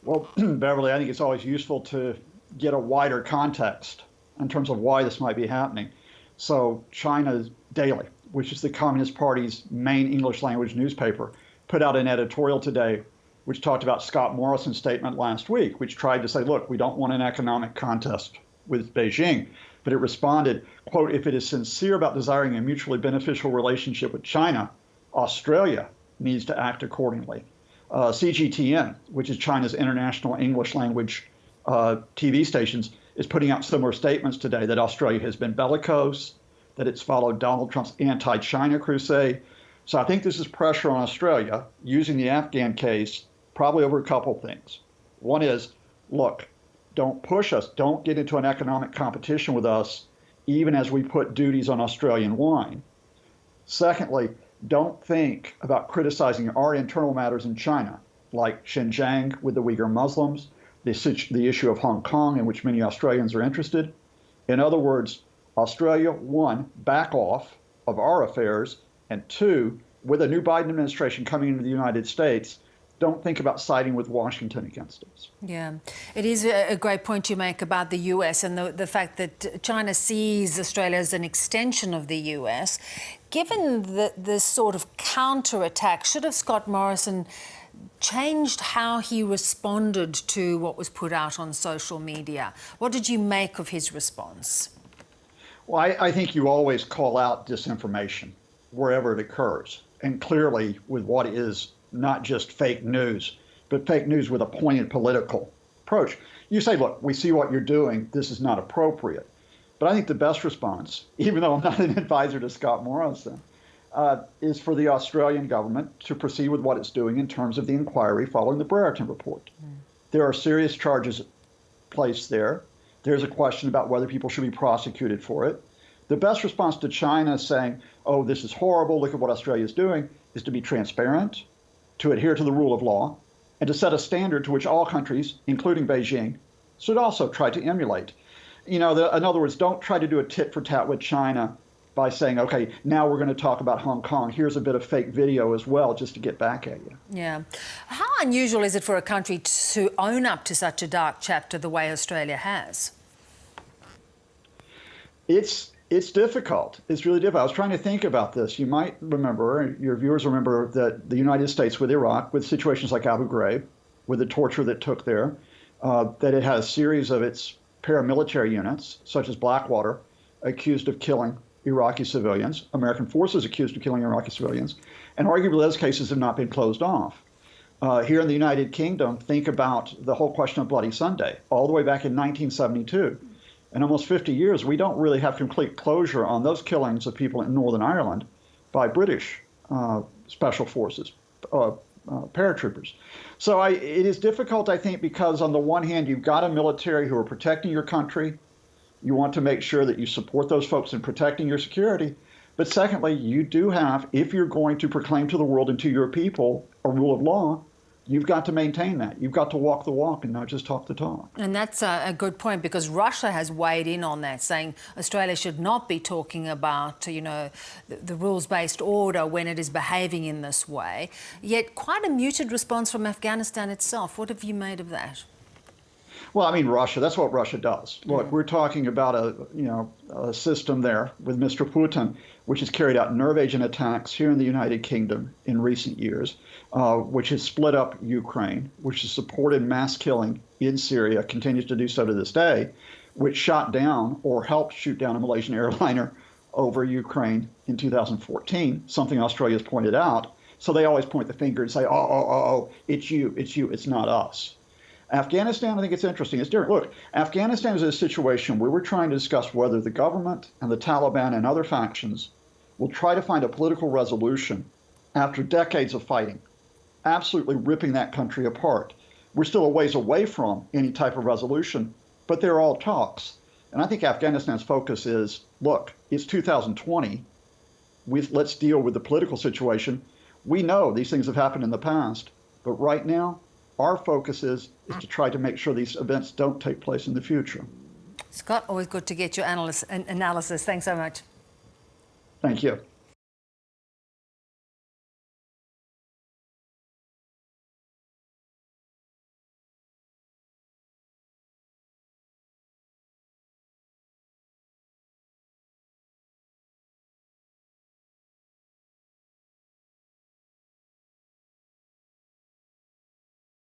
Well, Beverly, I think it's always useful to get a wider context in terms of why this might be happening. So China's Daily, which is the Communist Party's main English language newspaper, put out an editorial today which talked about Scott Morrison's statement last week, which tried to say, look, we don't want an economic contest with Beijing. But it responded, quote, if it is sincere about desiring a mutually beneficial relationship with China, Australia needs to act accordingly. CGTN, which is China's international English language TV stations, is putting out similar statements today that Australia has been bellicose, that it's followed Donald Trump's anti-China crusade. So I think this is pressure on Australia using the Afghan case probably over a couple things. One is, look, don't push us. Don't get into an economic competition with us, even as we put duties on Australian wine. Secondly, don't think about criticizing our internal matters in China, like Xinjiang with the Uyghur Muslims, the issue of Hong Kong, in which many Australians are interested. In other words, Australia, one, back off of our affairs, and two, with a new Biden administration coming into the United States, don't think about siding with Washington against us. Yeah, it is a great point you make about the US and the fact that China sees Australia as an extension of the US. Given this sort of counterattack, should have Scott Morrison changed how he responded to what was put out on social media? What did you make of his response? Well, I think you always call out disinformation wherever it occurs. And clearly, with what is not just fake news, but fake news with a pointed political approach. You say, look, we see what you're doing. This is not appropriate. But I think the best response, even though I'm not an advisor to Scott Morrison, is for the Australian government to proceed with what it's doing in terms of the inquiry following the Brereton report. There are serious charges placed there. There's a question about whether people should be prosecuted for it. The best response to China saying, oh, this is horrible, look at what Australia is doing, is to be transparent, to adhere to the rule of law, and to set a standard to which all countries, including Beijing, should also try to emulate. You know, in other words, don't try to do a tit for tat with China by saying, okay, now we're going to talk about Hong Kong. Here's a bit of fake video as well, just to get back at you. Yeah. How unusual is it for a country to own up to such a dark chapter the way Australia has? It's difficult. It's really difficult. I was trying to think about this. You might remember, your viewers remember, that the United States with Iraq, with situations like Abu Ghraib, with the torture that took there, that it had a series of its paramilitary units, such as Blackwater, accused of killing Iraqi civilians, American forces accused of killing Iraqi civilians, and arguably those cases have not been closed off. Here in the United Kingdom, think about the whole question of Bloody Sunday, all the way back in 1972. In almost 50 years, we don't really have complete closure on those killings of people in Northern Ireland by British special forces, paratroopers. So it is difficult, I think, because on the one hand, you've got a military who are protecting your country. You want to make sure that you support those folks in protecting your security. But secondly, you do have, if you're going to proclaim to the world and to your people a rule of law, you've got to maintain that. You've got to walk the walk and not just talk the talk. And that's a good point, because Russia has weighed in on that, saying Australia should not be talking about, you know, the rules-based order when it is behaving in this way. Yet quite a muted response from Afghanistan itself. What have you made of that? Well, I mean, Russia, that's what Russia does. Look, we're talking about a system there with Mr. Putin, which has carried out nerve agent attacks here in the United Kingdom in recent years, which has split up Ukraine, which has supported mass killing in Syria, continues to do so to this day, which shot down or helped shoot down a Malaysian airliner over Ukraine in 2014, something Australia has pointed out. So they always point the finger and say, oh, it's you, it's not us. Afghanistan, I think it's interesting. It's different. Look, Afghanistan is a situation where we're trying to discuss whether the government and the Taliban and other factions will try to find a political resolution after decades of fighting, absolutely ripping that country apart. We're still a ways away from any type of resolution, but they're all talks. And I think Afghanistan's focus is, look, it's 2020. Let's deal with the political situation. We know these things have happened in the past, but right now, our focus is to try to make sure these events don't take place in the future. Scott, always good to get your analysis. Thanks so much. Thank you.